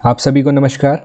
आप सभी को नमस्कार।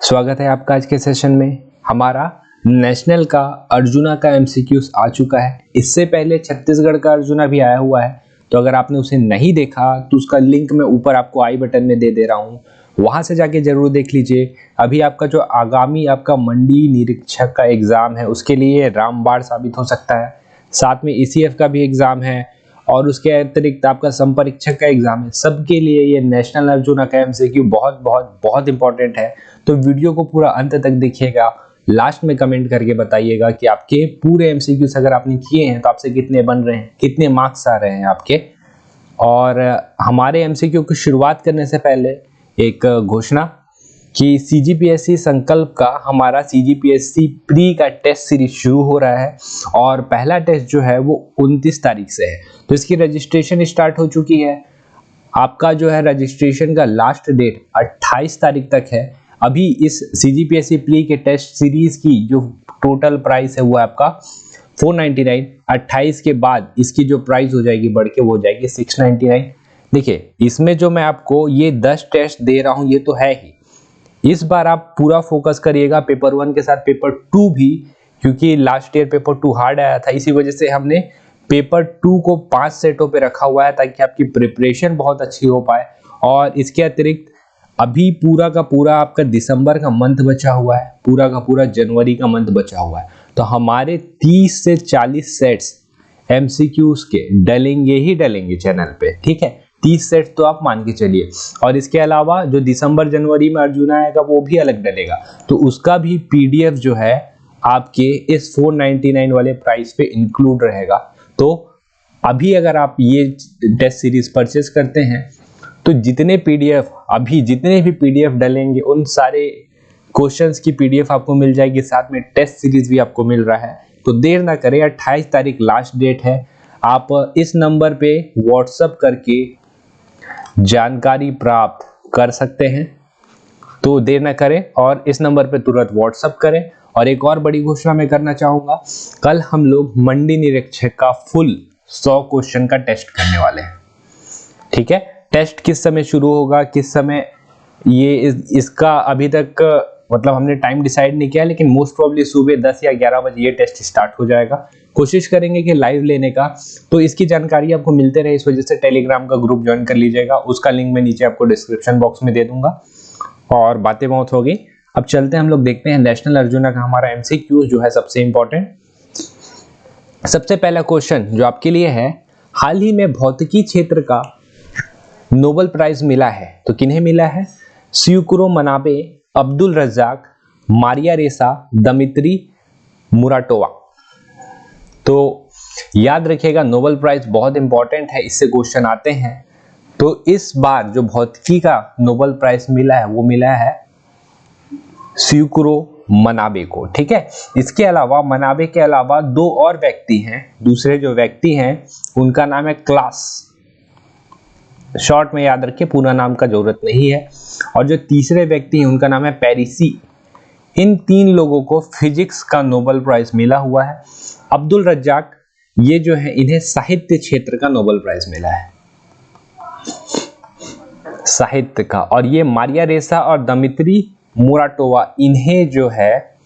स्वागत है आपका आज के सेशन में। हमारा नेशनल का अर्जुना का एमसीक्यूज आ चुका है। इससे पहले छत्तीसगढ़ का अर्जुना भी आया हुआ है, तो अगर आपने उसे नहीं देखा तो उसका लिंक मैं ऊपर आपको आई बटन में दे दे रहा हूँ, वहां से जाके जरूर देख लीजिए। अभी आपका जो आगामी आपका मंडी निरीक्षक का एग्जाम है उसके लिए रामबाण साबित हो सकता है। साथ में ईसीएफ का भी एग्जाम है और उसके अतिरिक्त आपका संपरीक्षक का एग्जाम है। सबके लिए ये नेशनल अर्जुना का एमसीक्यू बहुत बहुत बहुत इंपॉर्टेंट है। तो वीडियो को पूरा अंत तक देखिएगा। लास्ट में कमेंट करके बताइएगा कि आपके पूरे एमसीक्यूज अगर आपने किए हैं तो आपसे कितने बन रहे हैं, कितने मार्क्स आ रहे हैं आपके। और हमारे एमसीक्यू की शुरुआत करने से पहले एक घोषणा कि सीजीपीएससी संकल्प का हमारा सीजीपीएससी प्री का टेस्ट सीरीज शुरू हो रहा है और पहला टेस्ट जो है वो 29 तारीख से है। तो इसकी रजिस्ट्रेशन स्टार्ट हो चुकी है। आपका जो है रजिस्ट्रेशन का लास्ट डेट 28 तारीख तक है। अभी इस सीजीपीएससी प्री के टेस्ट सीरीज की जो टोटल प्राइस है वो आपका 499। 28 के बाद इसकी जो प्राइस हो जाएगी बढ़ के वो हो जाएगी 699। देखिए, इसमें जो मैं आपको ये 10 टेस्ट दे रहा हूँ ये तो है ही। इस बार आप पूरा फोकस करिएगा पेपर 1 के साथ पेपर 2 भी, क्योंकि लास्ट ईयर पेपर 2 हार्ड आया था। इसी वजह से हमने पेपर 2 को 5 सेटों पे रखा हुआ है ताकि आपकी प्रिपरेशन बहुत अच्छी हो पाए। और इसके अतिरिक्त अभी पूरा का पूरा आपका दिसंबर का मंथ बचा हुआ है, पूरा का पूरा जनवरी का मंथ बचा हुआ है। तो हमारे 30 से 40 सेट्स एमसीक्यूज के डलेंगे ही डलेंगे चैनल पे, ठीक है। 30 सेट तो आप मान के चलिए। और इसके अलावा जो दिसंबर जनवरी में अर्जुना आएगा वो भी अलग डलेगा, तो उसका भी पीडीएफ जो है आपके इस 499 वाले प्राइस पे इंक्लूड रहेगा। तो अभी अगर आप ये टेस्ट सीरीज परचेस करते हैं तो जितने भी पीडीएफ डलेंगे उन सारे क्वेश्चंस की पीडीएफ आपको मिल जाएगी, साथ में टेस्ट सीरीज भी आपको मिल रहा है। तो देर ना करें, 28 तारीख लास्ट डेट है। आप इस नंबर पे व्हाट्सएप करके जानकारी प्राप्त कर सकते हैं। तो देर न करें और इस नंबर पे तुरंत व्हाट्सएप करें। और एक और बड़ी घोषणा मैं करना चाहूंगा, कल हम लोग मंडी निरीक्षक का फुल 100 क्वेश्चन का टेस्ट करने वाले हैं, ठीक है। टेस्ट किस समय शुरू होगा, किस समय ये इसका अभी तक मतलब हमने टाइम डिसाइड नहीं किया, लेकिन मोस्ट प्रोबेबली सुबह 10 या 11 बजे ये टेस्ट स्टार्ट हो जाएगा। कोशिश करेंगे कि लाइव लेने का, तो इसकी जानकारी आपको मिलते रहे इस वजह से टेलीग्राम का ग्रुप ज्वाइन कर लीजिएगा। उसका लिंक मैं नीचे आपको डिस्क्रिप्शन बॉक्स में दे दूंगा। और बातें बहुत हो गई, अब चलते हैं हम लोग देखते हैं नेशनल अर्जुना का हमारा एमसीक्यू जो है सबसे इंपॉर्टेंट। सबसे पहला क्वेश्चन जो आपके लिए है, हाल ही में भौतिकी क्षेत्र का नोबेल प्राइज मिला है, तो किन्हें मिला है? स्यूकुरो मनाबे, अब्दुल रज्जाक, मारिया रेसा, दमित्री मुराटोवा। तो याद रखिएगा नोबेल प्राइज बहुत इंपॉर्टेंट है, इससे क्वेश्चन आते हैं। तो इस बार जो भौतिकी का नोबेल प्राइज मिला है वो मिला है स्यूकुरो मनाबे को, ठीक है। इसके अलावा मनाबे के अलावा 2 और व्यक्ति हैं, दूसरे जो व्यक्ति हैं उनका नाम है क्लास, शॉर्ट में याद रखिए, पूरा नाम का जरूरत नहीं है। और जो तीसरे व्यक्ति हैं उनका नाम है पेरिसी। इन 3 लोगों को फिजिक्स का नोबेल प्राइज मिला हुआ है। अब्दुल रज्जाक ये जो है इन्हें साहित्य क्षेत्र का नोबेल प्राइज मिला है, साहित्य का। और ये मारिया रेसा और दमित्री मुराटोवा इन्हें जो है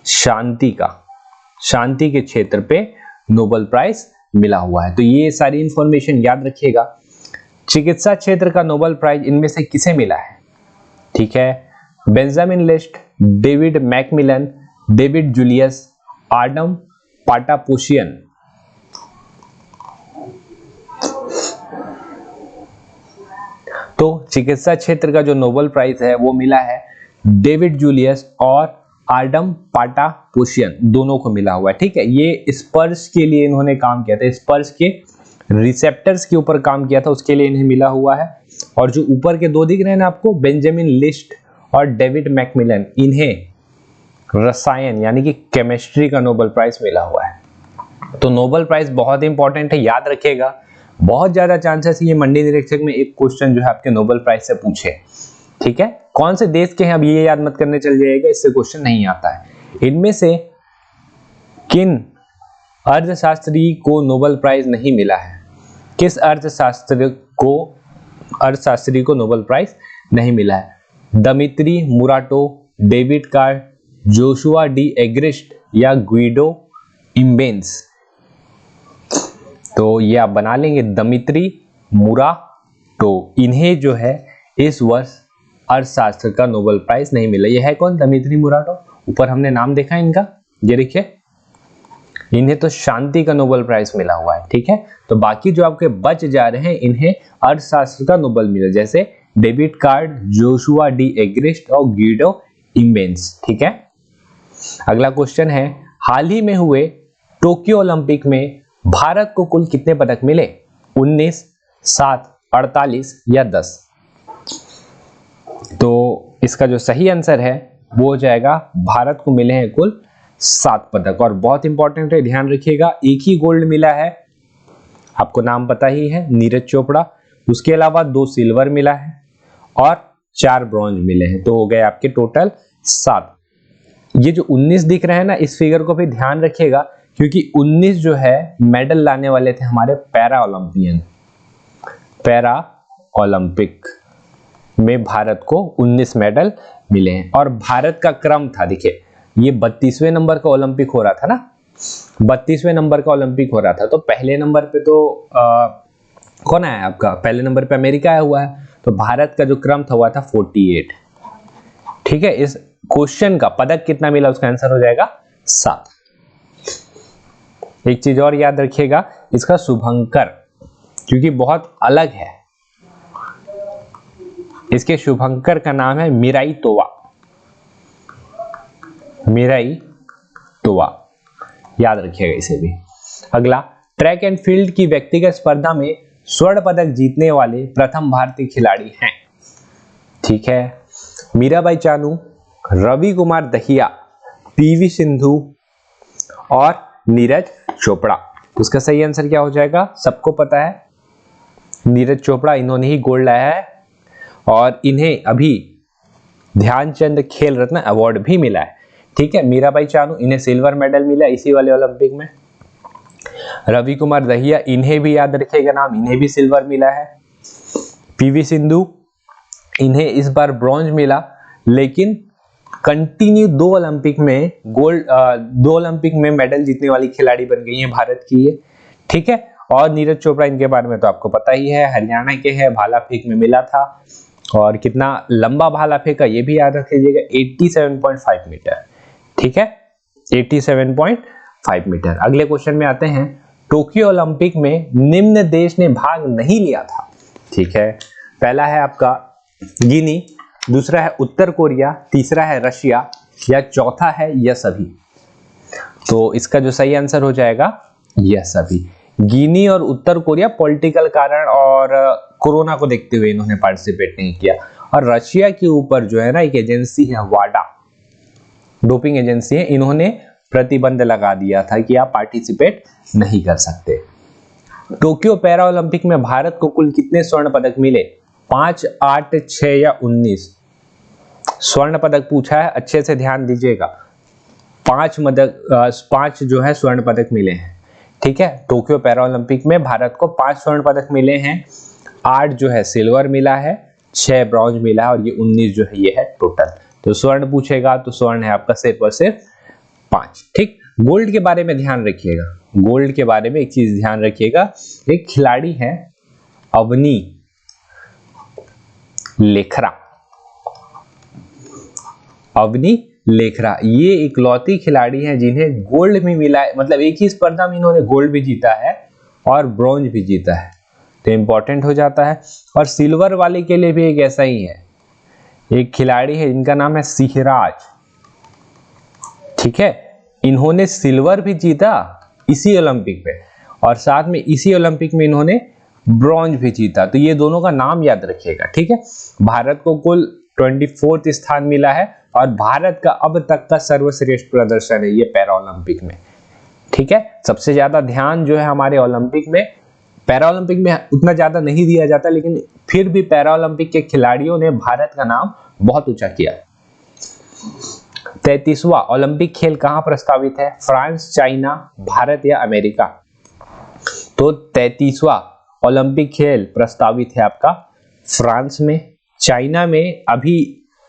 शांति के क्षेत्र पे नोबेल प्राइज मिला हुआ है। तो ये सारी इंफॉर्मेशन याद रखिएगा। चिकित्सा क्षेत्र का नोबेल प्राइज इनमें से किसे मिला है, ठीक है? Benjamin List, David MacMillan, David Julius, Ardem Patapoutian. तो चिकित्सा क्षेत्र का जो नोबेल प्राइज है वो मिला है डेविड जूलियस और आडम पाटापोशियन, दोनों को मिला हुआ है, ठीक है। ये स्पर्श के लिए इन्होंने काम किया था, स्पर्श के रिसेप्टर्स के ऊपर काम किया था, उसके लिए इन्हें मिला हुआ है। और जो ऊपर के 2 दिख रहे हैं ना आपको, बेंजामिन लिस्ट और डेविड मैकमिलन, इन्हें रसायन यानी कि केमिस्ट्री का नोबेल प्राइज मिला हुआ है। तो नोबेल प्राइज बहुत इंपॉर्टेंट है, याद रखिएगा। बहुत ज्यादा चांसेस ये मंडी निरीक्षक में एक क्वेश्चन जो है आपके नोबेल प्राइज से पूछे, ठीक है। कौन से देश के हैं अब ये याद मत करने चल जाएगा, इससे क्वेश्चन नहीं आता है। इनमें से किन अर्थशास्त्री को नोबेल प्राइज नहीं मिला है? किस अर्थशास्त्री को नोबेल प्राइज नहीं मिला है? Dmitry Muratov, David Card, Joshua D Angrist या ग्विडो इम्बेंस। तो ये आप बना लेंगे, दमित्री मुराटो। इन्हें जो है इस वर्ष अर्थशास्त्र का नोबेल प्राइज नहीं मिला। ये है कौन? दमित्री मुराटो। ऊपर हमने नाम देखा इनका, ये देखिए, इन्हें तो शांति का नोबेल प्राइज मिला हुआ है। ठीक है, तो बाकी जो आपके बच जा रहे हैं इन्हें अर्थशास्त्र का नोबेल मिला, जैसे डेविड कार्ड, जोशुआ डी एग्रिस्ट और ग्विडो इम्बेंस। ठीक है, अगला क्वेश्चन है, हाल ही में हुए टोक्यो ओलंपिक में भारत को कुल कितने पदक मिले? 19, 7, 48 या 10? तो इसका जो सही आंसर है वो हो जाएगा, भारत को मिले हैं कुल 7 पदक। और बहुत इंपॉर्टेंट है, ध्यान रखिएगा, एक ही गोल्ड मिला है, आपको नाम पता ही है, नीरज चोपड़ा। उसके अलावा 2 सिल्वर मिला है और 4 ब्रॉन्ज मिले हैं, तो हो गए आपके टोटल 7। ये जो 19 दिख रहे हैं ना, इस फिगर को भी ध्यान रखिएगा, क्योंकि 19 जो है मेडल लाने वाले थे हमारे पैरा ओलंपियन। पैरा ओलंपिक में भारत को 19 मेडल मिले हैं। और भारत का क्रम था, देखिए, ये 32वें नंबर का ओलंपिक हो रहा था ना, 32वें नंबर का ओलंपिक हो रहा था। तो पहले नंबर पे तो कौन आया आपका? पहले नंबर पे अमेरिका आया हुआ है। तो भारत का जो क्रम था हुआ था 48। ठीक है, इस क्वेश्चन का पदक कितना मिला उसका आंसर हो जाएगा 7। एक चीज और याद रखिएगा, इसका शुभंकर, क्योंकि बहुत अलग है, इसके शुभंकर का नाम है मिराई तोवा। मिराई तोवा, याद रखिएगा इसे भी। अगला, ट्रैक एंड फील्ड की व्यक्तिगत स्पर्धा में स्वर्ण पदक जीतने वाले प्रथम भारतीय खिलाड़ी हैं। ठीक है, मीराबाई चानू, रवि कुमार दहिया, पीवी सिंधु और नीरज चोपड़ा। उसका सही आंसर क्या हो जाएगा? सबको पता है, नीरज चोपड़ा, इन्होंने ही गोल्ड लाया है और इन्हें अभी ध्यानचंद खेल रत्न अवार्ड भी मिला है। ठीक है, मीराबाई चानू, इन्हें सिल्वर मेडल मिला इसी वाले ओलंपिक में। रवि कुमार दहिया, इन्हें भी याद रखिएगा नाम, इन्हें भी सिल्वर मिला है। पीवी सिंधु, इन्हें इस बार ब्रॉन्ज मिला, लेकिन कंटिन्यू 2 ओलंपिक में गोल्ड, 2 ओलंपिक में मेडल जीतने वाली खिलाड़ी बन गई हैं भारत की ये। ठीक है, और नीरज चोपड़ा, इनके बारे में तो आपको पता ही है, हरियाणा के हैं, भाला फेंक में मिला था। और कितना लंबा भाला फेंका ये भी याद रख लीजिएगा, 87.5 मीटर। ठीक है, 87.5 मीटर। अगले क्वेश्चन में आते हैं, टोक्यो ओलंपिक में निम्न देश ने भाग नहीं लिया था। ठीक है, पहला है आपका गिनी, दूसरा है उत्तर कोरिया, तीसरा है रशिया या चौथा है यह सभी। तो इसका जो सही आंसर हो जाएगा यह सभी। गिनी और उत्तर कोरिया पॉलिटिकल कारण और कोरोना को देखते हुए इन्होंने पार्टिसिपेट नहीं किया। और रशिया के ऊपर जो है ना, एक एजेंसी है वाडा, डोपिंग एजेंसी है, इन्होंने प्रतिबंध लगा दिया था कि आप पार्टिसिपेट नहीं कर सकते। टोक्यो पैरा ओलंपिक में भारत को कुल कितने स्वर्ण पदक मिले? 5, 8, 6 या 19? स्वर्ण पदक पूछा है, अच्छे से ध्यान दीजिएगा। 5 जो है स्वर्ण पदक मिले हैं। ठीक है, टोक्यो पैरा ओलंपिक में भारत को 5 स्वर्ण पदक मिले हैं, 8 जो है सिल्वर मिला है, 6 ब्रॉन्ज मिला है और ये 19 जो है ये है टोटल। तो स्वर्ण पूछेगा तो स्वर्ण है आपका सिर्फ और सिर्फ 5। ठीक, गोल्ड के बारे में ध्यान रखिएगा, गोल्ड के बारे में एक चीज ध्यान रखिएगा, एक खिलाड़ी है अवनी लेखरा। अवनी लेखरा, ये इकलौती खिलाड़ी हैं जिन्हें गोल्ड भी मिला है, मतलब एक ही स्पर्धा में इन्होंने गोल्ड भी जीता है और ब्रॉन्ज भी जीता है, तो इंपॉर्टेंट हो जाता है। और सिल्वर वाले के लिए भी एक ऐसा ही है, एक खिलाड़ी है जिनका नाम है सिहराज। ठीक है, इन्होंने सिल्वर भी जीता इसी ओलंपिक में और साथ में इसी ओलंपिक में इन्होंने ब्रॉन्ज भी जीता, तो ये दोनों का नाम याद रखिएगा। ठीक है, भारत को कुल 24वां स्थान मिला है और भारत का अब तक का सर्वश्रेष्ठ प्रदर्शन है ये पैरा ओलंपिक में। ठीक है, सबसे ज्यादा ध्यान जो है हमारे ओलंपिक में, पैरा ओलंपिक में उतना ज्यादा नहीं दिया जाता, लेकिन फिर भी पैरा ओलंपिक के खिलाड़ियों ने भारत का नाम बहुत ऊंचा किया। 33वां ओलंपिक खेल कहां प्रस्तावित है? फ्रांस, चाइना, भारत या अमेरिका? तो 33वां ओलंपिक खेल प्रस्तावित है आपका फ्रांस में। चाइना में अभी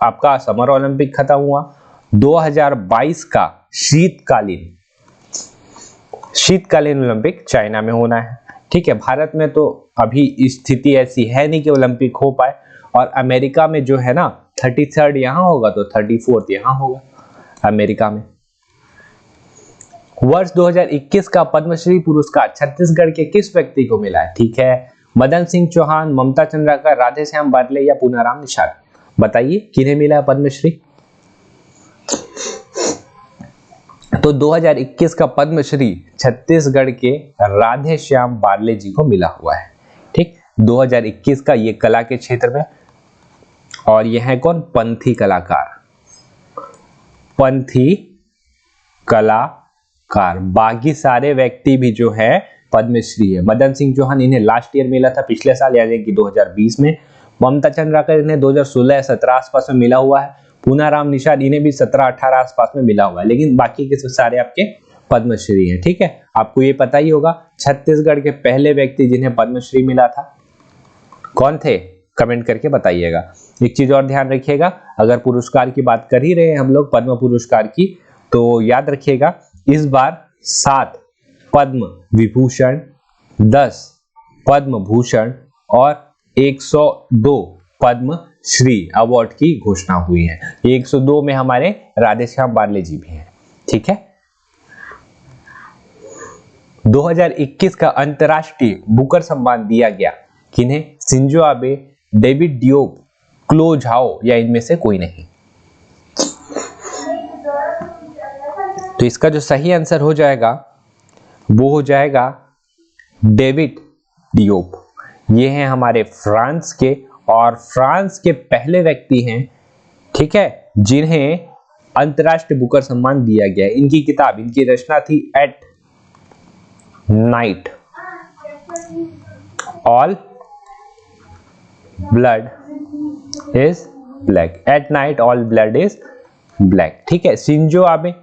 आपका समर ओलंपिक खत्म हुआ। 2022 का शीतकालीन ओलंपिक चाइना में होना है। ठीक है, भारत में तो अभी स्थिति ऐसी है नहीं कि ओलंपिक हो पाए, और अमेरिका में जो है ना 33rd यहाँ होगा तो 34th यहाँ होगा अमेरिका में। वर्ष 2021 का पद्मश्री पुरस्कार छत्तीसगढ़ के किस व्यक्ति को मिला है? ठीक है, मदन सिंह चौहान, ममता चंद्राकर, राधेश्याम बारले या पूनाराम निषाद। बताइए किन्हें मिला है पद्मश्री? तो 2021 का पद्मश्री छत्तीसगढ़ के राधेश्याम बारले जी को मिला हुआ है। ठीक, 2021 का ये कला के क्षेत्र में, और ये है कौन? पंथी कलाकार, पंथी कलाकार। बाकी सारे व्यक्ति भी जो है पद्मश्री है। मदन सिंह चौहान इन्हें लास्ट ईयर मिला था, पिछले साल यानी कि 2020 में। ममता चंद्राकर इन्हें 2016-17 आसपास में मिला हुआ है। पूनाराम निषाद इन्हें भी 17-18 आसपास में मिला हुआ है, लेकिन बाकी के सारे आपके पद्मश्री हैं। ठीक है, आपको ये पता ही होगा छत्तीसगढ़ के पहले व्यक्ति जिन्हें पद्मश्री मिला था कौन थे? कमेंट करके बताइएगा। एक चीज और ध्यान रखिएगा, अगर पुरस्कार की बात कर ही रहे हैं हम लोग पद्म पुरस्कार की, तो याद रखिएगा इस बार 7 पद्म विभूषण, 10 पद्म भूषण और 102 पद्म श्री अवार्ड की घोषणा हुई है। 102 में हमारे राधेश्याम बारले जी भी हैं। ठीक है, 2021 का अंतर्राष्ट्रीय बुकर सम्मान दिया गया किन्हें? शिंजो आबे, डेविड डियोप, क्लो झाओ या इनमें से कोई नहीं। तो इसका जो सही आंसर हो जाएगा वो हो जाएगा डेविड डियोप। ये हैं हमारे फ्रांस के, और फ्रांस के पहले व्यक्ति हैं, ठीक है, जिन्हें अंतर्राष्ट्रीय बुकर सम्मान दिया गया। इनकी किताब, इनकी रचना थी at night all blood is black. At night all blood is black. ठीक है, शिंजो आबे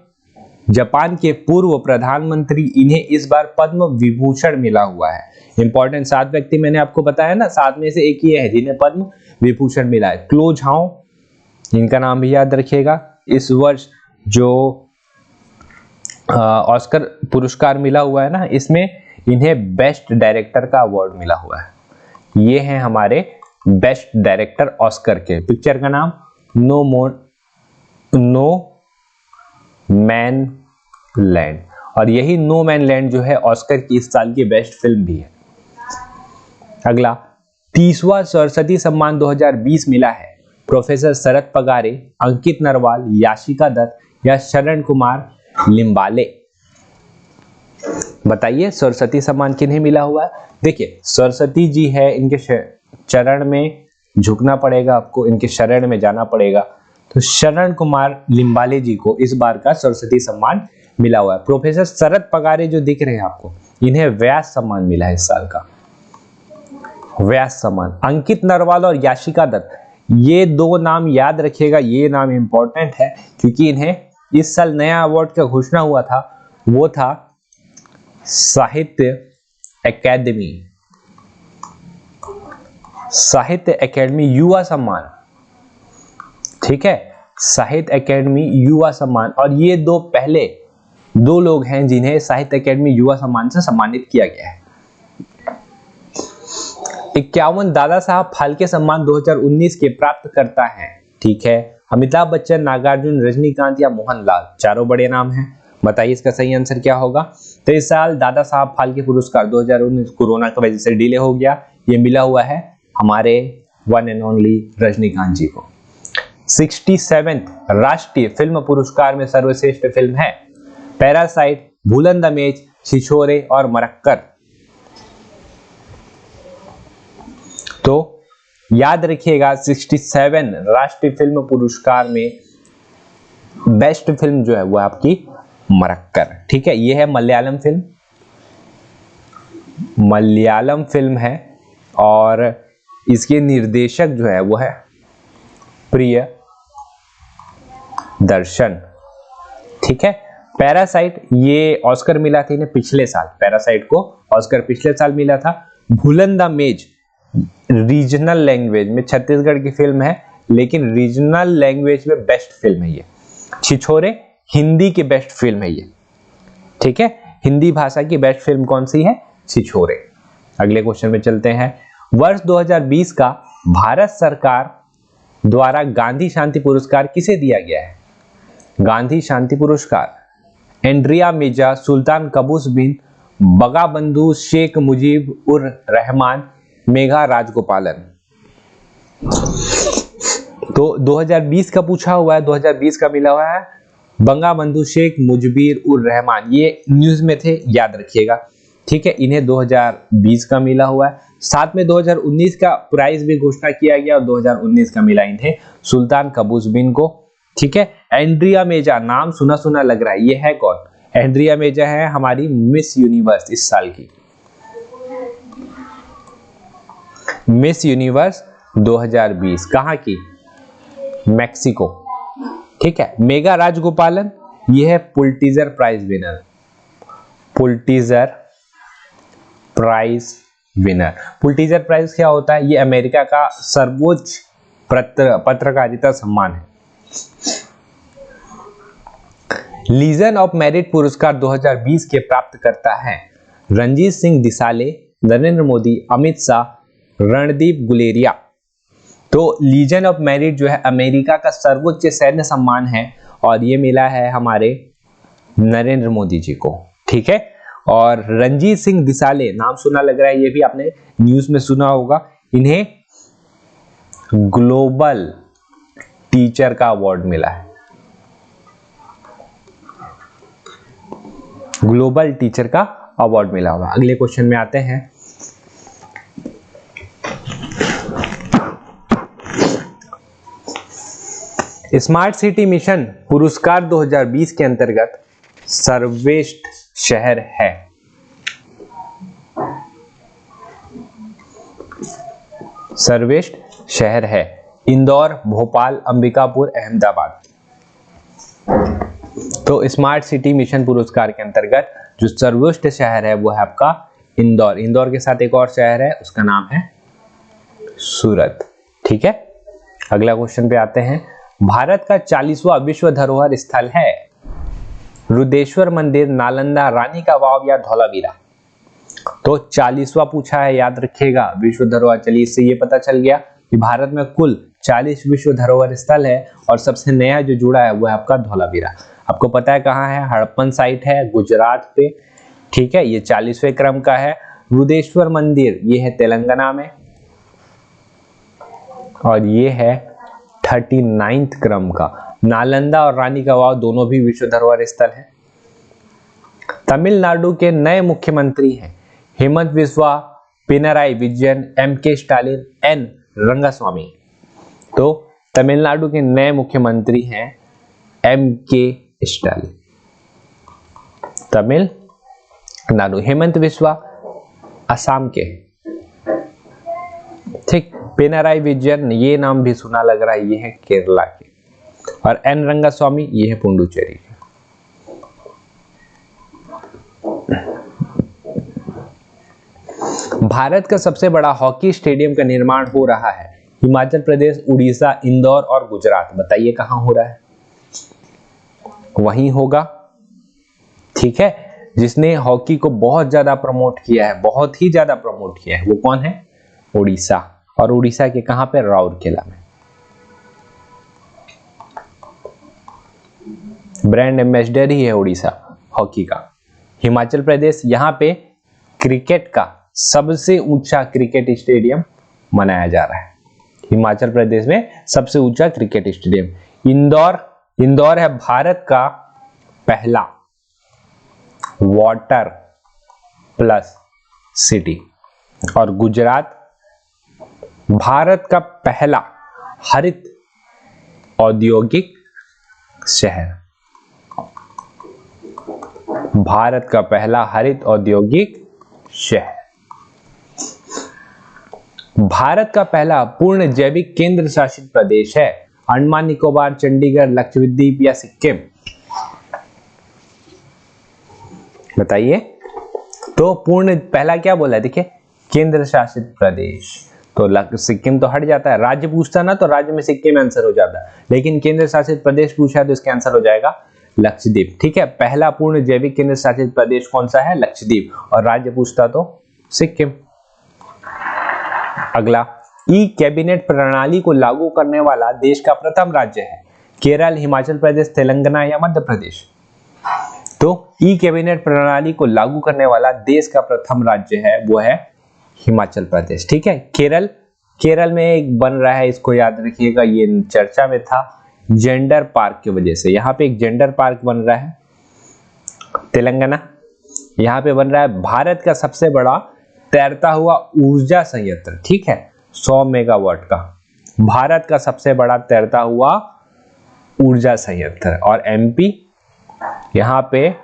जापान के पूर्व प्रधानमंत्री, इन्हें इस बार पद्म विभूषण मिला हुआ है। इंपॉर्टेंट 7 व्यक्ति मैंने आपको बताया ना, 7 में से एक ही है जिन्हें पद्म विभूषण मिला है। क्लो झाओ, इनका नाम भी याद रखिएगा। इस वर्ष जो ऑस्कर पुरस्कार मिला हुआ है ना, इसमें इन्हें बेस्ट डायरेक्टर का अवार्ड मिला हुआ है। ये हैं हमारे बेस्ट डायरेक्टर ऑस्कर के। पिक्चर का नाम नो मैन लैंड, और यही नो मैन लैंड जो है ऑस्कर की इस साल की बेस्ट फिल्म भी है। अगला 30वां सरस्वती सम्मान 2020 मिला है प्रोफेसर शरद पगारे, अंकित नरवाल, याशिका दत्त या शरण कुमार लिम्बाले। बताइए सरस्वती सम्मान किन्हें मिला हुआ है? देखिए सरस्वती जी है, इनके चरण में झुकना पड़ेगा आपको, इनके शरण में जाना पड़ेगा। तो शरण कुमार लिम्बाले जी को इस बार का सरस्वती सम्मान मिला हुआ है। प्रोफेसर शरद पगारे जो दिख रहे हैं आपको, इन्हें व्यास सम्मान मिला है इस साल का, व्यास सम्मान। अंकित नरवाल और याशिका दत्त, ये 2 नाम याद रखिएगा, ये नाम इंपॉर्टेंट है क्योंकि इन्हें इस साल नया अवार्ड का घोषणा हुआ था, वो था साहित्य अकेडमी युवा सम्मान। ठीक है, साहित्य अकेडमी युवा सम्मान, और ये पहले 2 लोग हैं जिन्हें साहित्य अकेडमी युवा सम्मान से सम्मानित किया गया है। 51 दादा साहब फाल्के सम्मान 2019 के प्राप्त करता है। ठीक है, अमिताभ बच्चन, नागार्जुन, रजनीकांत या मोहनलाल। चारों बड़े नाम हैं, बताइए इसका सही आंसर क्या होगा? तो इस साल दादा साहब फाल्के पुरस्कार 2019 कोरोना की वजह से डिले हो गया, ये मिला हुआ है हमारे वन एंड ओनली रजनीकांत जी को। 67वें राष्ट्रीय फिल्म पुरस्कार में सर्वश्रेष्ठ फिल्म है पैरासाइट, भूलन द मेज, छिछोरे और मरक्कर। तो याद रखिएगा 67 राष्ट्रीय फिल्म पुरस्कार में बेस्ट फिल्म जो है वो आपकी मरक्कर। ठीक है, ये है मलयालम फिल्म है, और इसके निर्देशक जो है वो है प्रिय दर्शन। ठीक है, पैरासाइट ये ऑस्कर मिला था इन्हें पिछले साल, पैरासाइट को ऑस्कर पिछले साल मिला था। भूलन द मेज रीजनल लैंग्वेज में छत्तीसगढ़ की फिल्म है, लेकिन रीजनल लैंग्वेज में बेस्ट फिल्म है ये। छिछोरे हिंदी की बेस्ट फिल्म है ये, ठीक है, हिंदी भाषा की बेस्ट फिल्म कौन सी है? छिछोरे। अगले क्वेश्चन में चलते हैं। वर्ष 2020 का भारत सरकार द्वारा गांधी शांति पुरस्कार किसे दिया गया है? गांधी शांति पुरस्कार एंड्रिया मिर्जा, सुल्तान कबूस बिन, बगाबंधु शेख मुजीब उर रहमान, मेघा राजगोपालन। तो 2020 का पूछा हुआ है, 2020 का मिला हुआ है बंगाबंधु शेख मुजीब उर रहमान, ये न्यूज में थे, याद रखिएगा, ठीक है। इन्हें 2020 का मिला हुआ है। साथ में 2019 का प्राइज भी घोषणा किया गया और 2019 का मिला इन्हें सुल्तान कबूस बिन को, ठीक है। एंड्रिया मेजा, नाम सुना सुना लग रहा है, ये है कौन? एंड्रिया मेजा है हमारी मिस यूनिवर्स इस साल की, मिस यूनिवर्स 2020 कहां की? मैक्सिको, ठीक है। मेघा राजगोपालन ये है Pulitzer prize winner, Pulitzer prize winner. Pulitzer prize क्या होता है? ये अमेरिका का सर्वोच्च पत्रकारिता सम्मान है। लीजन ऑफ मेरिट पुरस्कार 2020 के प्राप्तकर्ता हैं रणजीत सिंह दिसाले, नरेंद्र मोदी, अमित शाह, रणदीप गुलेरिया। तो लीजन ऑफ मेरिट जो है अमेरिका का सर्वोच्च सैन्य सम्मान है और ये मिला है हमारे नरेंद्र मोदी जी को, ठीक है। और रणजीत सिंह दिसाले, नाम सुना लग रहा है, ये भी आपने न्यूज में सुना होगा, इन्हें ग्लोबल टीचर का अवार्ड मिला है, ग्लोबल टीचर का अवार्ड मिला हुआ। अगले क्वेश्चन में आते हैं। स्मार्ट सिटी मिशन पुरस्कार 2020 के अंतर्गत सर्वश्रेष्ठ शहर है। सर्वश्रेष्ठ शहर है इंदौर, भोपाल, अंबिकापुर, अहमदाबाद। तो स्मार्ट सिटी मिशन पुरस्कार के अंतर्गत जो सर्वश्रेष्ठ शहर है वो है आपका इंदौर। इंदौर के साथ एक और शहर है, उसका नाम है सूरत, ठीक है। अगला क्वेश्चन पे आते हैं। भारत का 40वां विश्व धरोहर स्थल है रुद्रेश्वर मंदिर, नालंदा, रानी का वाव या धौलावीरा। तो 40वां पूछा है, याद रखिएगा विश्व धरोहर। चलिए इससे ये पता चल गया कि भारत में कुल 40 विश्व धरोहर स्थल है और सबसे नया जो जुड़ा है वो है आपका धौलावीरा। आपको पता है कहाँ है? हड़प्पन साइट है गुजरात पे, ठीक है। ये 40वें क्रम का है। रुद्रेश्वर मंदिर ये है तेलंगाना में और ये है 39th क्रम का। नालंदा और रानी का वाव दोनों भी विश्व धरोहर स्थल है। तमिलनाडु के नए मुख्यमंत्री हैं हेमंत बिस्वा, पिनराई विजयन, एम.के. स्टालिन, एन. रंगास्वामी। तो तमिलनाडु के नए मुख्यमंत्री हैं एम.के. स्टालिन। तमिलनाडु। हेमंत बिस्वा असम के, ठीक। पिनराई विजयन ये नाम भी सुना लग रहा है, ये है केरला के। और एन. रंगास्वामी ये है पुडुचेरी के। भारत का सबसे बड़ा हॉकी स्टेडियम का निर्माण हो रहा है हिमाचल प्रदेश, उड़ीसा, इंदौर और गुजरात। बताइए कहां हो रहा है? वहीं होगा, ठीक है। जिसने हॉकी को बहुत ज्यादा प्रमोट किया है, बहुत ही ज्यादा प्रमोट किया है, वो कौन है? उड़ीसा। और उड़ीसा के कहां पे? राउरकेला में। ब्रांड एम्बेसडर ही है उड़ीसा हॉकी का। हिमाचल प्रदेश, यहां पे क्रिकेट का सबसे ऊंचा क्रिकेट स्टेडियम बनाया जा रहा है। हिमाचल प्रदेश में सबसे ऊंचा क्रिकेट स्टेडियम। इंदौर है भारत का पहला वाटर प्लस सिटी। और गुजरात भारत का पहला हरित औद्योगिक शहर। भारत का पहला हरित औद्योगिक शहर। भारत का पहला पूर्ण जैविक केंद्र शासित प्रदेश है अंडमान निकोबार, चंडीगढ़, लक्षद्वीप या सिक्किम। बताइए। तो पूर्ण पहला क्या बोला है? देखिए केंद्र शासित प्रदेश। तो सिक्किम तो हट जाता है। राज्य पूछता ना तो राज्य में सिक्किम आंसर हो जाता है, लेकिन केंद्र शासित प्रदेश पूछा है तो इसका आंसर हो जाएगा लक्षद्वीप। ठीक है, पहला पूर्ण जैविक केंद्र शासित प्रदेश कौन सा है? लक्षद्वीप। और राज्य पूछता तो सिक्किम। अगला, ई कैबिनेट प्रणाली को लागू करने वाला देश का प्रथम राज्य है? केरल, हिमाचल प्रदेश, तेलंगाना या मध्य प्रदेश? तो ई कैबिनेट प्रणाली को लागू करने वाला देश का प्रथम राज्य है वो है हिमाचल प्रदेश। ठीक है, केरल में एक बन रहा है, इसको याद रखिएगा, ये चर्चा में था जेंडर पार्क की वजह से। यहाँ पे एक जेंडर पार्क बन रहा है। तेलंगाना, यहाँ पे बन रहा है भारत का सबसे बड़ा तैरता हुआ ऊर्जा संयंत्र। ठीक है, 100 मेगावाट का, भारत का सबसे बड़ा तैरता हुआ ऊर्जा संयंत्र। और एमपी, यहाँ पे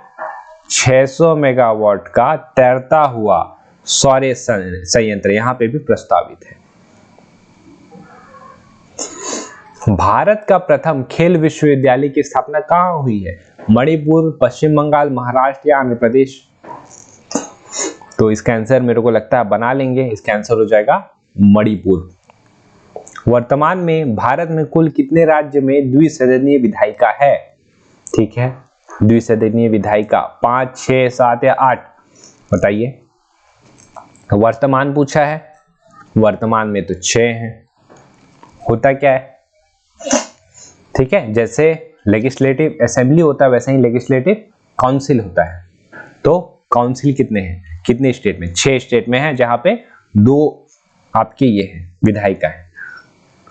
600 मेगावाट का तैरता हुआ सौर संयंत्र यहाँ पे भी प्रस्तावित है। भारत का प्रथम खेल विश्वविद्यालय की स्थापना कहाँ हुई है? मणिपुर, पश्चिम बंगाल, महाराष्ट्र या आंध्र प्रदेश? तो इसका आंसर मेरे को लगता है बना लेंगे, इसका आंसर हो जाएगा मणिपुर। वर्तमान में भारत में कुल कितने राज्य में द्विसदनीय विधायिका है? ठीक है, द्विसदनीय विधायिका 5, 6, 7 या 8 बताइए। वर्तमान पूछा है, वर्तमान में तो 6 हैं। होता क्या है? ठीक है, जैसे लेजिस्लेटिव असेंबली होता है वैसे ही लेजिस्लेटिव काउंसिल होता है। तो काउंसिल कितने हैं, कितने स्टेट में? 6 स्टेट में है, जहां पे 2 आपके ये है विधायिका है,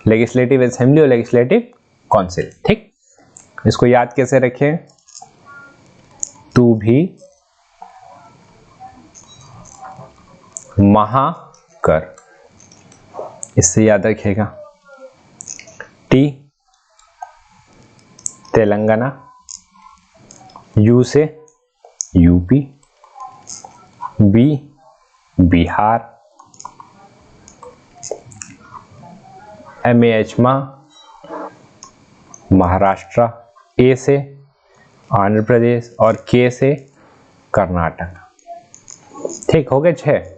लेजिस्लेटिव असेंबली और लेजिस्लेटिव काउंसिल। ठीक, इसको याद कैसे रखें? तू भी महाकर, इससे याद रखिएगा। टी तेलंगाना, यू से UP, B Bihar, H Maharashtra, A से आंध्र प्रदेश और के से कर्नाटक। ठीक, हो गए 6।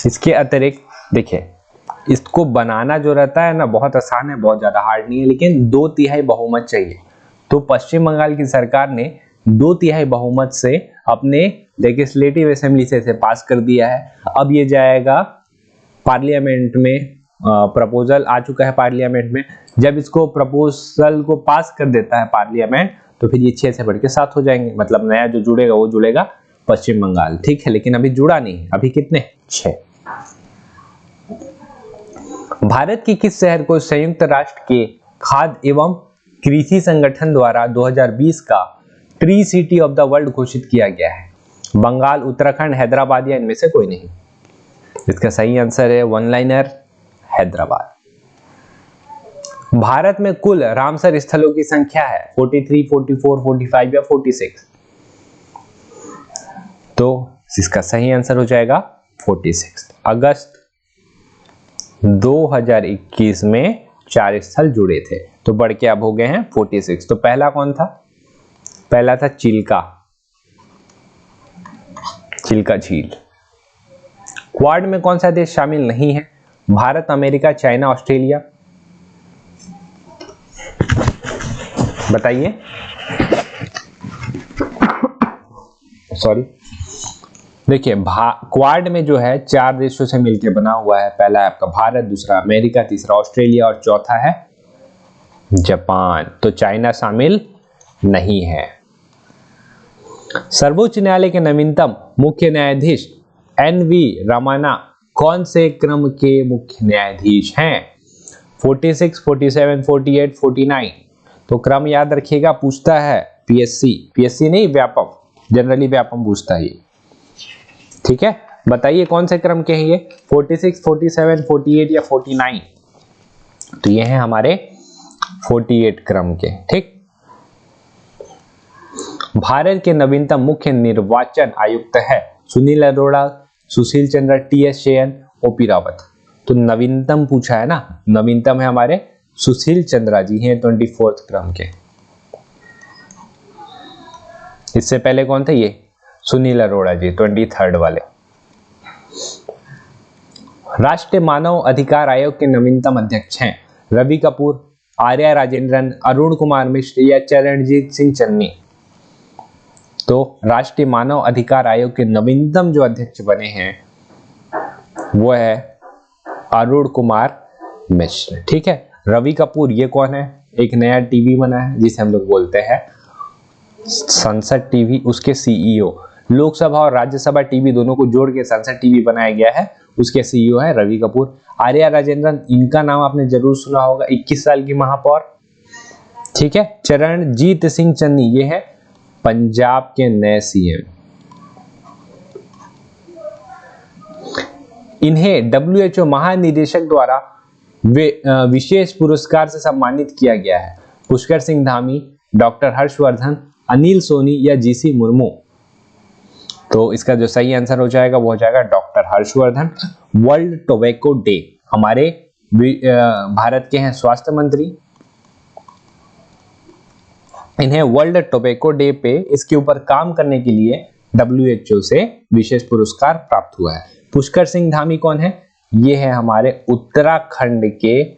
इसके अतिरिक्त देखिए, इसको बनाना जो रहता है ना बहुत आसान है, बहुत ज्यादा हार्ड नहीं है, लेकिन 2/3 बहुमत चाहिए। तो पश्चिम बंगाल की सरकार ने 2/3 बहुमत से अपने लेजिस्लेटिव असेंबली से इसे पास कर दिया है। अब ये जाएगा पार्लियामेंट में, प्रपोजल आ चुका है पार्लियामेंट में। जब इसको प्रपोजल को पास कर देता है पार्लियामेंट तो फिर ये 6 से बढ़ के 7 हो जाएंगे, मतलब नया जो जुड़ेगा वो जुड़ेगा पश्चिम बंगाल। ठीक है, लेकिन अभी जुड़ा नहीं, अभी कितने? 6। भारत के किस शहर को संयुक्त राष्ट्र के खाद्य एवं कृषि संगठन द्वारा 2020 का tree city of the world घोषित किया गया है? बंगाल, उत्तराखंड, हैदराबाद या इनमें से कोई नहीं? इसका सही आंसर है वन लाइनर, हैदराबाद। भारत में कुल रामसर स्थलों की संख्या है 43, 44, 45 या 46? तो इसका सही आंसर हो जाएगा 46। अगस्त 2021 में 4 स्थल जुड़े थे, तो बढ़ के अब हो गए हैं 46। तो पहला कौन था? पहला था चिल्का झील। क्वाड में कौन सा देश शामिल नहीं है? Bharat, America, China, Australia? बताइए। सॉरी, देखिए क्वाड में जो है 4 देशों से मिलकर बना हुआ है। पहला है आपका भारत, दूसरा अमेरिका, तीसरा ऑस्ट्रेलिया और चौथा है जापान। तो चाइना शामिल नहीं है। सर्वोच्च न्यायालय के नवीनतम मुख्य न्यायाधीश NV रमन्ना कौन से क्रम के मुख्य न्यायाधीश हैं? 46, 47, 48, 49? तो क्रम याद रखिएगा, पूछता है पीएससी नहीं, व्यापम, जनरली व्यापम पूछता है। ठीक है, बताइए कौन से क्रम के हैं ये? 46, 47, 48 या 49? तो ये हैं हमारे 48 क्रम के। ठीक, भारत के नवीनतम मुख्य निर्वाचन आयुक्त है सुनील अरोड़ा, सुशील चंद्र, TS जैन, OP रावत। तो नवीनतम पूछा है ना, नवीनतम है हमारे सुशील चंद्रा जी हैं 24 क्रम के। इससे पहले कौन थे? ये सुनील अरोड़ा जी 23 वाले। राष्ट्रीय मानव अधिकार आयोग के नवीनतम अध्यक्ष हैं रवि कपूर, आर्या राजेंद्रन, अरुण कुमार मिश्र या चरणजीत सिंह चन्नी। तो राष्ट्रीय मानव अधिकार आयोग के नवीनतम जो अध्यक्ष बने हैं वो है अरुण कुमार मिश्र। ठीक है, रवि कपूर ये कौन है? एक नया टीवी बना है जिसे हम लोग बोलते हैं संसद टीवी, उसके सीईओ। लोकसभा और राज्यसभा टीवी दोनों को जोड़ के संसद टीवी बनाया गया है, उसके सीईओ है रवि कपूर। आर्या राजेंद्रन, इनका नाम आपने जरूर सुना होगा, 21 साल की महापौर। ठीक है, चरणजीत सिंह चन्नी ये है पंजाब के नए सीएम। इन्हें WHO महानिदेशक द्वारा विशेष पुरस्कार से सम्मानित किया गया है। पुष्कर सिंह धामी, डॉक्टर हर्षवर्धन, अनिल सोनी या जीसी मुर्मू। तो इसका जो सही आंसर हो जाएगा वो हो जाएगा doctor Harshvardhan. World tobacco day, हमारे भारत के हैं स्वास्थ्य मंत्री, इन्हें वर्ल्ड टोबैको डे पे इसके ऊपर काम करने के लिए WHO से विशेष पुरस्कार प्राप्त हुआ है। पुष्कर सिंह धामी कौन है? ये है हमारे उत्तराखंड के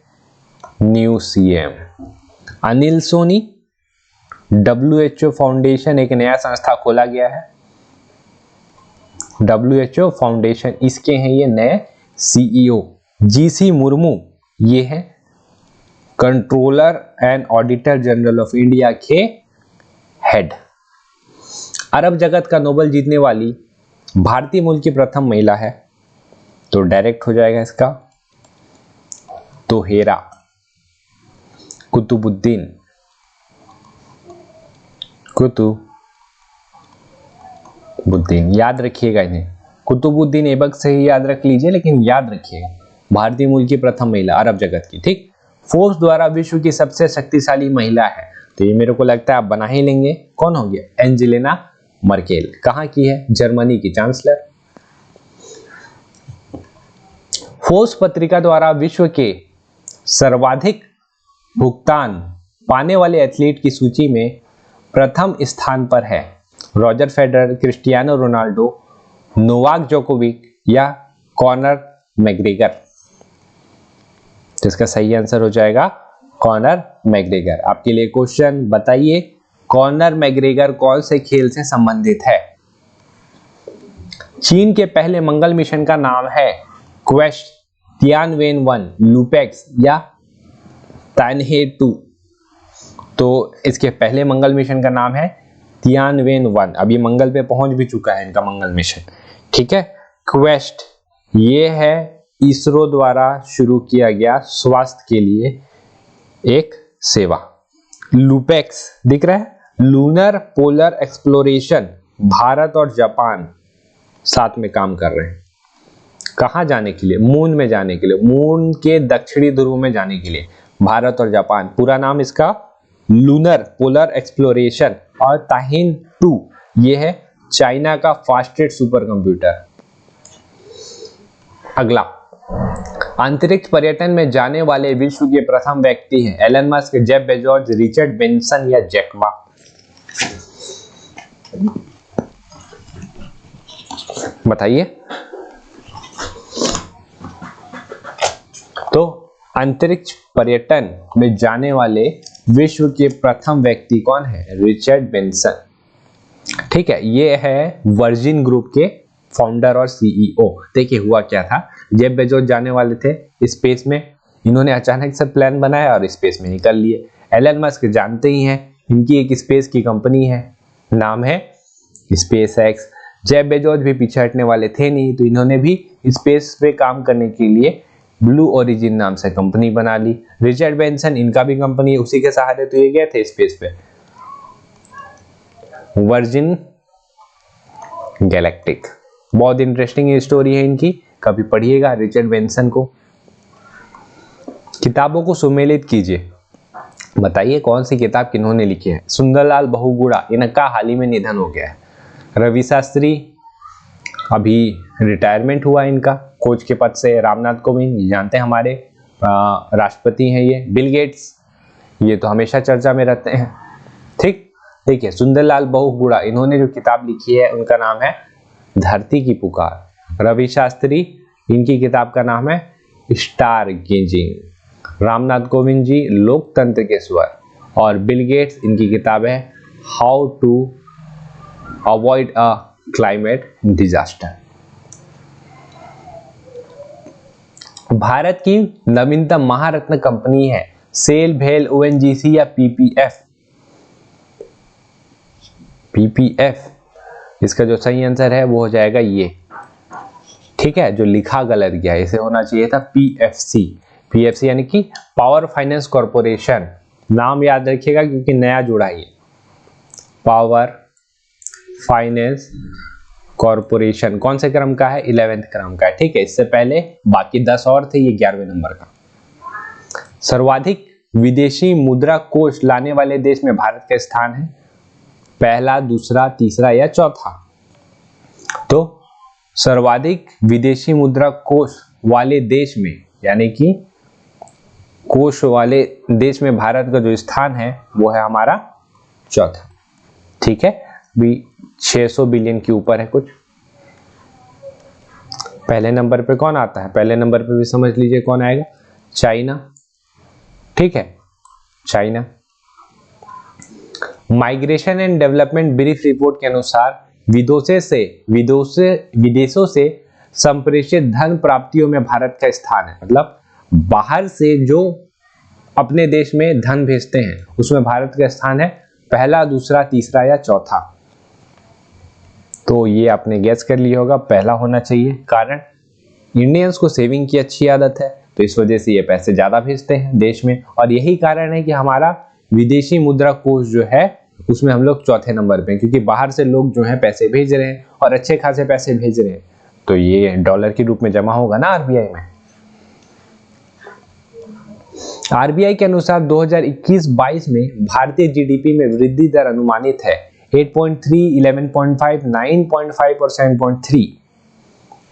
new CM. Anil Soni, WHO foundation एक नया संस्था खोला गया है, WHO फाउंडेशन, इसके हैं ये नए सीईओ। जीसी मुर्मू ये है controller and auditor general of India के हेड। अरब जगत का नोबेल जीतने वाली भारतीय मूल की प्रथम महिला है, तो डायरेक्ट हो जाएगा इसका तो हेरा कुतुबुद्दीन याद रखिएगा इन्हें, कुतुबुद्दीन ऐबक से ही याद रख लीजिए, लेकिन याद रखिएगा भारतीय मूल की प्रथम महिला अरब जगत की। ठीक, फोर्ब्स द्वारा विश्व की सबसे शक्तिशाली महिला है, तो ये मेरे को लगता है आप बना ही लेंगे। कौन हो गया? Angelina Merkel. कहाँ की है? जर्मनी की चांसलर। फोर्ब्स पत्रिका द्वारा विश्व के सर्वाधिक भुगतान पाने वाले एथलीट की सूची में प्रथम स्थान पर है Roger Federer, Cristiano Ronaldo, Novak Djokovic या कॉनर मैग्रेगर। जिसका सही आंसर हो जाएगा कॉनर मैग्रेगर। आपके लिए क्वेश्चन, बताइए कॉनर मैग्रेगर कौन से खेल से संबंधित है? चीन के पहले मंगल मिशन का नाम है क्वेस्ट, तियानवेन-1, लुपेक्स या तानहे-2। तो इसके पहले मंगल मिशन का नाम है तियानवेन-1। अभी मंगल पे पहुंच भी चुका है इनका मंगल मिशन। ठीक है, क्वेस्ट ये है इसरो द्वारा शुरू किया गया स्वास्थ्य के लिए एक सेवा। लुपेक्स दिख रहा है, लूनर पोलर एक्सप्लोरेशन, भारत और जापान साथ में काम कर रहे हैं। कहां जाने के लिए? मून में जाने के लिए, मून के दक्षिणी ध्रुव में जाने के लिए भारत और जापान। पूरा नाम इसका लूनर पोलर एक्सप्लोरेशन। और ताहिन-2 ये है चाइना का फास्टेस्ट सुपर कंप्यूटर। अगला, अंतरिक्ष पर्यटन में जाने वाले विश्व के प्रथम व्यक्ति हैं Elon Musk, Jeff Bezos, Richard Branson या जैक मा। बताइए। तो अंतरिक्ष पर्यटन में जाने वाले विश्व के प्रथम व्यक्ति कौन है? Richard Branson. ठीक है, ये है वर्जिन ग्रुप के फाउंडर और सीईओ। देखिए हुआ क्या था, जेफ बेजोस जाने वाले थे स्पेस में, इन्होंने अचानक से प्लान बनाया और स्पेस में निकल लिए। एलन मस्क जानते ही हैं, इनकी एक स्पेस की कंपनी है, नाम है स्पेस एक्स। जेफ बेजोस भी पीछे हटने वाले थे नहीं, तो इन्होंने भी स्पेस पे काम करने के लिए ब्लू ओरिजिन नाम से कंपनी बना ली। रिचर्ड ब्रांसन, इनका भी कंपनी है, उसी के सहारे तो ये गए थे स्पेस पे। वर्जिन गैलेक्टिक, बहुत इंटरेस्टिंग स्टोरी है इनकी, कभी पढ़िएगा रिचर्ड ब्रांसन को। किताबों को सुमेलित कीजिए। बताइए कौन सी किताब किन्होंने लिखी है? सुंदरलाल बहुगुणा, इनका हाल ही में निधन हो गया है। रवि शास्त्री, अभी रिटायरमेंट हुआ इनका कोच के पद से। रामनाथ कोविंद, जानते हैं हमारे राष्ट्रपति हैं ये। बिल गेट्स, ये तो हमेशा चर्चा में रहते हैं। ठीक, देखिए सुंदरलाल बहुगुणा, इन्होंने जो किताब लिखी है उनका नाम है धरती की पुकार। रवि शास्त्री इनकी किताब का नाम है स्टार गेजिंग। रामनाथ कोविंद जी लोकतंत्र के स्वर, और बिल गेट्स इनकी किताब है how to avoid a climate disaster. Bharat की नवीनतम महारत्न कंपनी है सेल, भेल, ओएनजीसी या पीपीएफ। पीपीएफ इसका जो सही आंसर है वो हो जाएगा ये, ठीक है, जो लिखा गलत गया, इसे होना चाहिए था पीएफसी। पीएफसी यानी कि पावर फाइनेंस कॉर्पोरेशन, नाम याद रखिएगा क्योंकि नया जुड़ा है, पावर फाइनेंस कॉर्पोरेशन। कौन से क्रम का है? 11वें क्रम का है, ठीक है। इससे पहले बाकी 10 और थे, ये 11वें नंबर का। सर्वाधिक विदेशी मुद्रा कोष लाने वाले देश में भारत का स्थान है, पहला, दूसरा, तीसरा या चौथा? तो सर्वाधिक विदेशी मुद्रा कोष वाले देश में, यानी कि कोष वाले देश में भारत का जो स्थान है वो है हमारा चौथा, ठीक है। भी 600 बिलियन के ऊपर है कुछ। पहले नंबर पे कौन आता है? पहले नंबर पे भी समझ लीजिए कौन आएगा, चाइना, ठीक है, China. Migration and development brief report के अनुसार विदेशों से संप्रेषित धन प्राप्तियों में भारत का स्थान है, मतलब बाहर से जो अपने देश में धन भेजते हैं उसमें भारत का स्थान है पहला, दूसरा, तीसरा या चौथा? तो ये आपने गेस कर लिया होगा, पहला होना चाहिए, कारण इंडियंस को सेविंग की अच्छी आदत है तो इस वजह से ये पैसे ज्यादा भेजते हैं देश में, और यही कारण है कि हमारा विदेशी मुद्रा कोष जो है उसमें हम लोग चौथे नंबर पे, क्योंकि बाहर से लोग जो है पैसे भेज रहे हैं और अच्छे खासे पैसे भेज रहे हैं, तो ये डॉलर के रूप में जमा होगा ना आरबीआई में। आरबीआई के अनुसार 2021-22 में भारतीय जीडीपी में वृद्धि दर अनुमानित है 8.3, 11.5, 9.5 और 7.3।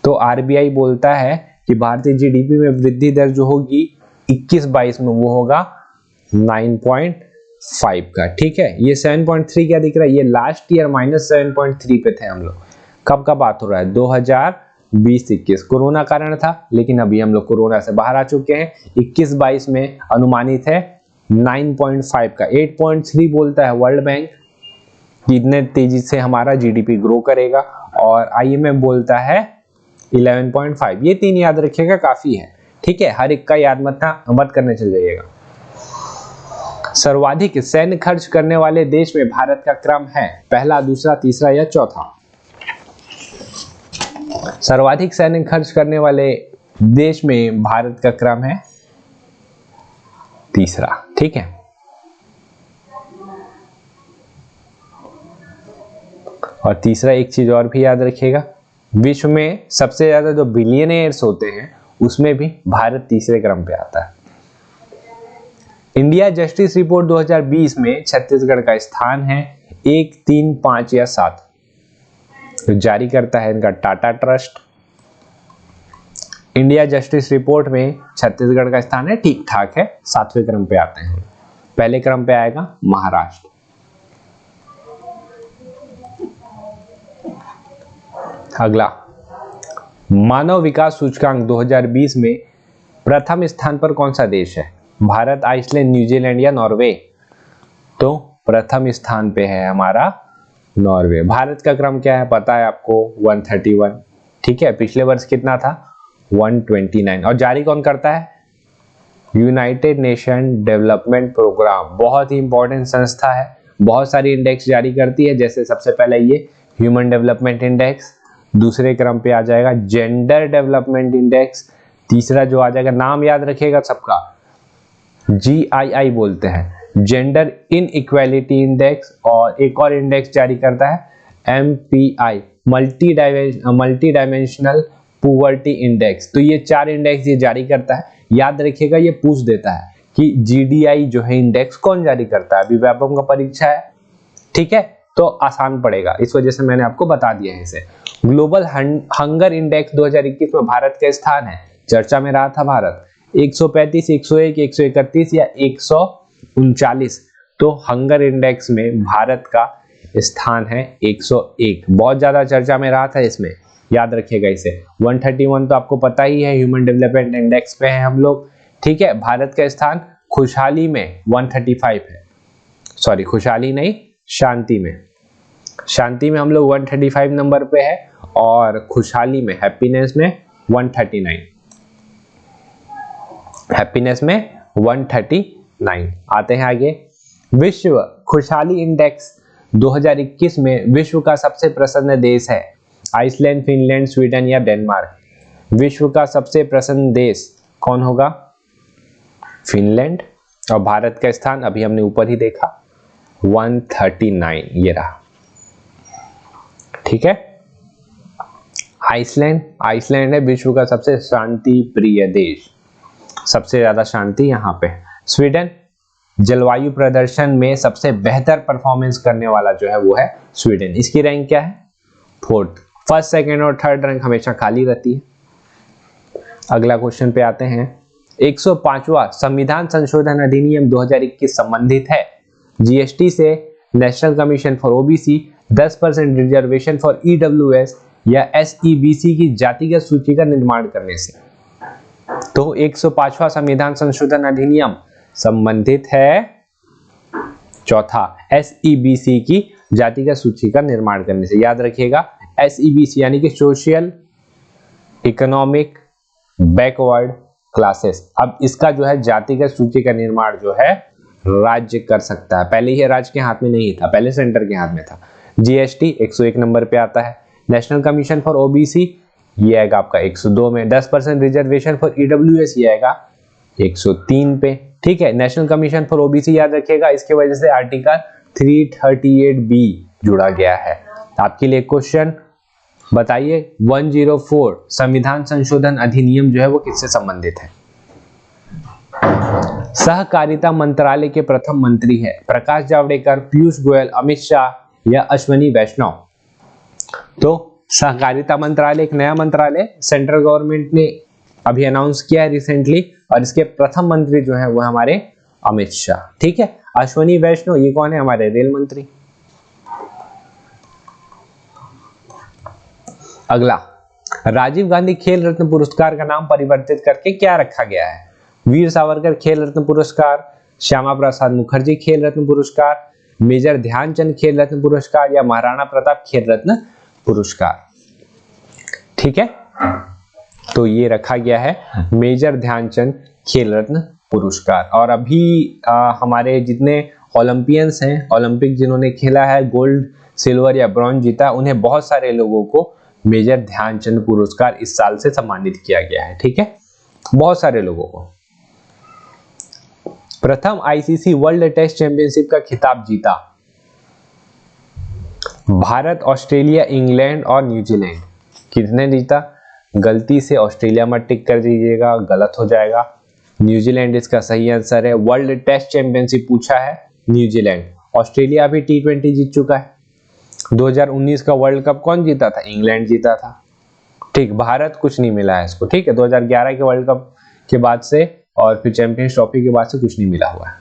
तो आरबीआई बोलता है कि भारतीय जीडीपी में वृद्धि दर जो होगी 21-22 में वो होगा 9.5 का, ठीक है। ये 7.3 क्या दिख रहा है? ये लास्ट ईयर -7.3 पे थे हम लोग। कब का बात हो रहा है? 2020-21, कोरोना कारण था, लेकिन अभी हम लोग कोरोना से बाहर आ चुके हैं। 21-22 में अनुमानित है 9.5 का। 8.3 बोलता है वर्ल्ड बैंक कि इतने तेजी से हमारा जीडीपी ग्रो करेगा, और आईएमएफ बोलता है 11.5। ये तीन याद रखिएगा, काफी है, ठीक है। हर एक का याद मत करने चल जाइएगा। सर्वाधिक सैन्य खर्च करने वाले देश में भारत का क्रम है पहला, दूसरा, तीसरा या चौथा? सर्वाधिक सैन्य खर्च करने वाले देश में भारत का क्रम है तीसरा, ठीक है। और तीसरा एक चीज और भी याद रखिएगा, विश्व में सबसे ज्यादा जो बिलियनियर्स होते हैं उसमें भी भारत तीसरे क्रम पे आता है। इंडिया जस्टिस रिपोर्ट 2020 में छत्तीसगढ़ का स्थान है 1, 3, 5 या 7? तो जारी करता है इनका Tata trust. India justice report में छत्तीसगढ़ का स्थान है ठीक ठाक है, 7वें क्रम पे आते हैं। पहले क्रम पे आएगा महाराष्ट्र। अगला, मानव विकास सूचकांक 2020 में प्रथम स्थान पर कौन सा देश है? भारत, आइसलैंड, न्यूजीलैंड या नॉर्वे? तो प्रथम स्थान पे है हमारा नॉर्वे। भारत का क्रम क्या है पता है आपको? 131, ठीक है। पिछले वर्ष कितना था? 129। और जारी कौन करता है? यूनाइटेड नेशन डेवलपमेंट प्रोग्राम, बहुत ही इंपॉर्टेंट संस्था है, बहुत सारी इंडेक्स जारी करती है। जैसे सबसे पहले ये ह्यूमन डेवलपमेंट इंडेक्स, दूसरे क्रम पे आ जाएगा जेंडर डेवलपमेंट इंडेक्स, तीसरा जो आ जाएगा, नाम याद रखिएगा सबका, GII बोलते हैं, जेंडर इन इक्वालिटी इंडेक्स, और एक और इंडेक्स जारी करता है MPI, multi dimensional poverty index. तो ये 4 इंडेक्स ये जारी करता है। याद रखिएगा, ये पूछ देता है कि GDI जो है इंडेक्स कौन जारी करता है। अभी व्यापम का परीक्षा है, ठीक है, तो आसान पड़ेगा, इस वजह से मैंने आपको बता दिया है इसे। ग्लोबल हंगर इंडेक्स 2021 में भारत का स्थान है, चर्चा में रहा था भारत, 135, 101, 131 या 139। तो हंगर इंडेक्स में भारत का स्थान है 101, बहुत ज्यादा चर्चा में रहा था इसमें। याद रखिएगा इसे। 131 तो आपको पता ही है, ह्यूमन डेवलपमेंट इंडेक्स पे है हम लोग, ठीक है। भारत का स्थान खुशहाली में 135 है, सॉरी खुशहाली नहीं, शांति में। शांति में हम लोग 135 नंबर पे है और खुशहाली में, हैप्पीनेस में 139, हैप्पीनेस में 139। आते हैं आगे। विश्व खुशहाली इंडेक्स 2021 में विश्व का सबसे प्रसन्न देश है आइसलैंड, फिनलैंड, स्वीडन या डेनमार्क। विश्व का सबसे प्रसन्न देश कौन होगा? फिनलैंड। और भारत का स्थान अभी हमने ऊपर ही देखा 139, ये रहा, ठीक है। आइसलैंड, आइसलैंड है विश्व का सबसे शांति प्रिय देश, सबसे ज्यादा शांति यहाँ पे। स्वीडन, जलवायु प्रदर्शन में सबसे बेहतर परफॉर्मेंस करने वाला जो है वो है स्वीडन। इसकी रैंक क्या है? 4th। फर्स्ट, सेकंड और थर्ड रैंक हमेशा खाली रहती है। अगला क्वेश्चन पे आते हैं। 105वां संविधान संशोधन अधिनियम 2021 संबंधित है जीएसटी से, national commission for OBC, 10% reservation for EWS या एसईबीसी की जातिगत सूची का निर्माण करने से। तो 105वां संविधान संशोधन अधिनियम संबंधित है, चौथा, एसईबीसी की जातिगत सूची का निर्माण करने से। याद रखिएगा एसईबीसी यानी कि सोशल इकोनॉमिक बैकवर्ड क्लासेस। अब इसका जो है जातिगत सूची का निर्माण जो है राज्य कर सकता है। पहले ये राज्य के हाथ में नहीं था, पहले सेंटर के हाथ में था। जीएसटी 101 नंबर पे आता है। नेशनल कमीशन फॉर ओबीसी ये आएगा आपका 102 में। 10% रिजर्वेशन फॉर ईडब्ल्यूएस ये आएगा 103 पे, ठीक है। नेशनल कमीशन फॉर ओबीसी याद रखिएगा, इसके वजह से आर्टिकल 338B जुड़ा गया है। आपके लिए क्वेश्चन बताइए, 104 संविधान संशोधन अधिनियम जो है वो किससे संबंधित है? सहकारिता मंत्रालय के प्रथम मंत्री है प्रकाश जावड़ेकर, पीयूष गोयल, अमित शाह या अश्वनी वैष्णव। तो सहकारिता मंत्रालय एक नया मंत्रालय सेंट्रल गवर्नमेंट ने अभी अनाउंस किया है रिसेंटली, और इसके प्रथम मंत्री जो है वो हमारे अमित शाह, ठीक है। अश्वनी वैष्णव ये कौन है? हमारे रेल मंत्री। अगला, राजीव गांधी खेल रत्न पुरस्कार का नाम परिवर्तित करके क्या रखा गया है? वीर सावरकर खेल रत्न पुरस्कार, श्यामा प्रसाद मुखर्जी खेल रत्न पुरस्कार, मेजर ध्यानचंद खेल रत्न पुरस्कार या महाराणा प्रताप खेल रत्न पुरस्कार, ठीक है। तो ये रखा गया है मेजर ध्यानचंद खेल रत्न पुरस्कार। और अभी हमारे जितने ओलंपियंस हैं, ओलंपिक जिन्होंने खेला है, गोल्ड, सिल्वर या ब्रॉन्ज जीता, उन्हें बहुत सारे लोगों को मेजर ध्यानचंद पुरस्कार इस साल से सम्मानित किया गया है, ठीक है, बहुत सारे लोगों को। प्रथम आईसीसी वर्ल्ड टेस्ट चैंपियनशिप का खिताब जीता भारत, ऑस्ट्रेलिया, इंग्लैंड और न्यूजीलैंड। किसने जीता? गलती से ऑस्ट्रेलिया मत टिक कर दीजिएगा, गलत हो जाएगा। न्यूजीलैंड इसका सही आंसर है। वर्ल्ड टेस्ट चैंपियनशिप पूछा है न्यूजीलैंड। ऑस्ट्रेलिया भी T20 जीत चुका है। 2019 का वर्ल्ड कप कौन जीता था? इंग्लैंड जीता था, ठीक। भारत कुछ नहीं मिला है इसको, ठीक है। 2011 के वर्ल्ड कप के बाद से और फिर चैंपियंस ट्रॉफी के बाद से कुछ नहीं मिला हुआ है।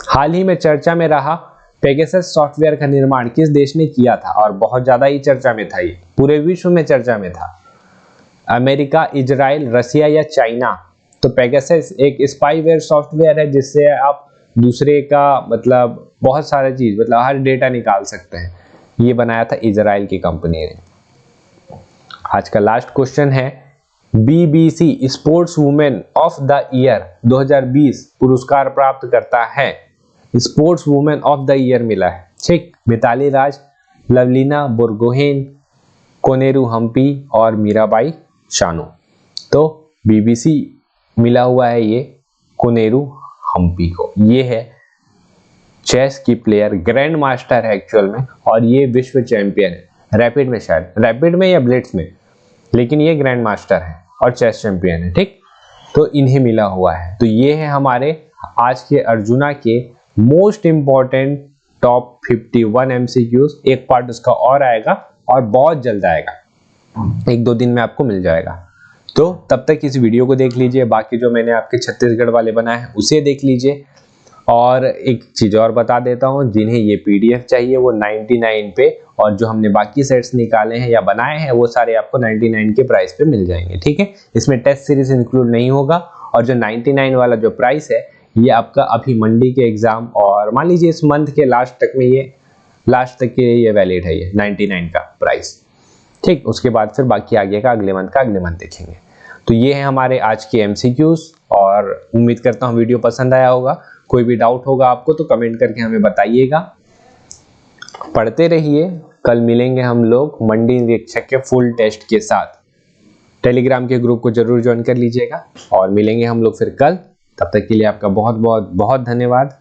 हाल ही में चर्चा में रहा पेगासस सॉफ्टवेयर का निर्माण किस देश ने किया था? और बहुत ज्यादा ही चर्चा में था, ये पूरे विश्व में चर्चा में था। अमेरिका, इजराइल, रसिया या चाइना। तो पेगासस एक स्पाईवेयर सॉफ्टवेयर है जिससे आप दूसरे का मतलब बहुत सारे चीज, मतलब हर डेटा निकाल सकते हैं। ये बनाया था इजराइल की कंपनी ने। आज का लास्ट क्वेश्चन है, BBC sports women of the year 2020 पुरस्कार प्राप्त करता है। Sports women of the year मिला है, ठीक। मिताली राज, लवलीना बोरगोहेन, कोनेरू हम्पी और मीराबाई चानू। तो बीबीसी मिला हुआ है ये कोनेरू हम्पी को। ये है चेस की प्लेयर, ग्रैंड मास्टर है एक्चुअल में, और ये विश्व चैंपियन है रैपिड में, शायद रैपिड में या ब्लिट्स में, लेकिन ये ग्रैंड मास्टर है और चेस चैंपियन है, ठीक। तो इन्हें मिला हुआ है। तो ये है हमारे आज के अर्जुना के मोस्ट इंपॉर्टेंट टॉप 51 एमसीक्यूज। एक पार्ट उसका और आएगा और बहुत जल्द आएगा, 1-2 दिन में आपको मिल जाएगा। तो तब तक इस वीडियो को देख लीजिए, बाकी जो मैंने आपके छत्तीसगढ़ वाले बनाए हैं उसे देख लीजिए। और एक चीज़ और बता देता हूँ, जिन्हें ये PDF चाहिए वो 99 पे, और जो हमने बाकी सेट्स निकाले हैं या बनाए हैं वो सारे आपको 99 के प्राइस पे मिल जाएंगे, ठीक है। इसमें टेस्ट सीरीज इंक्लूड नहीं होगा, और जो 99 वाला जो प्राइस है ये आपका अभी मंडी के एग्जाम और मान लीजिए इस मंथ के लास्ट तक में, ये लास्ट तक के ये वैलिड है, ये 99 का प्राइस, ठीक। उसके बाद फिर बाकी आगे का अगले मंथ देखेंगे। तो ये है हमारे आज के MCQs, और उम्मीद करता हूँ वीडियो पसंद आया होगा। कोई भी डाउट होगा आपको तो कमेंट करके हमें बताइएगा। पढ़ते रहिए, कल मिलेंगे हम लोग मंडी निरीक्षक के फुल टेस्ट के साथ। टेलीग्राम के ग्रुप को जरूर ज्वाइन कर लीजिएगा, और मिलेंगे हम लोग फिर कल। तब तक के लिए आपका बहुत बहुत बहुत धन्यवाद।